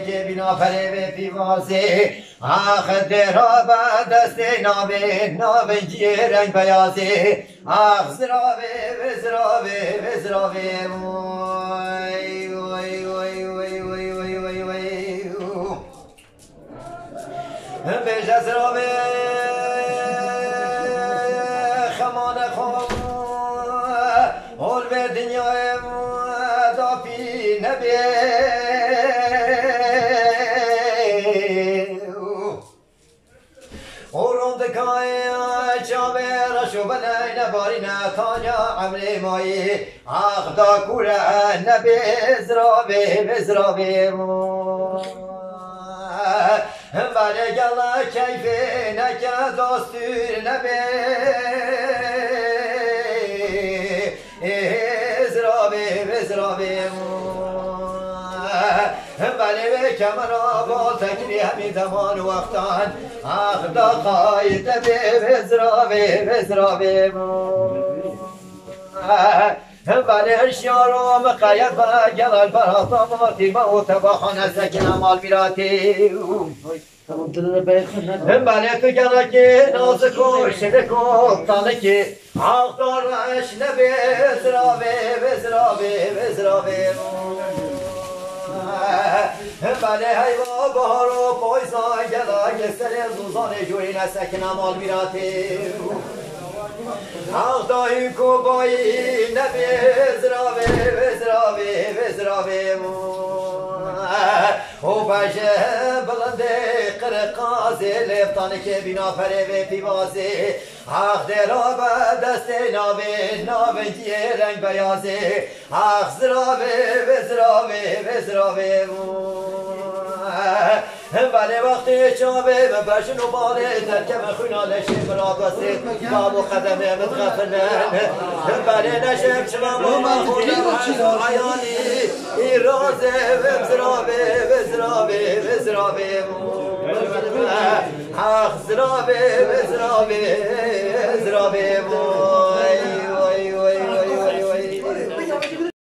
که بینا پره به پیوازه آخ درها با دست ناوه جیه رنگ بیازه آخ زراوه و زراوه و زراوه وای وای وای وای وای وای وای وای بیش زراوه خمان خام حال به دنیای دافی نبیه نباری نتانیا عمری مایی آخ دا کوره نبی زراوی بله گلا کیفی نکه داستور نبی زراوی بله به کمرا با تکری همین زمان و وقتان آخ دا خواهی تبی بزراوی بله اشیارو مقید با گلال براتا ماتی با او تباخانه سکن مال بیراتی بله تو گلا که ناز کن شده کن تانه که آخ دارش نبی بزراوی بله حیوا بارو پایزان گلا گستر زوزان جوری نسکن مال بیراتی آخ دایی کو بایی نبی زراوی او بشه بلنده قرقازی لفتانه که بینا پره به پیوازی آخ درا با دست ناوه جیه رنگ بیازی آخ زراوی بله وقتی چابه ببرشن و باله ترکم خونالشی براد وسید باب و قدمه متغفلن بله نشم چمم و مخونم عیانی ایرازه بزراوی آخ زراوی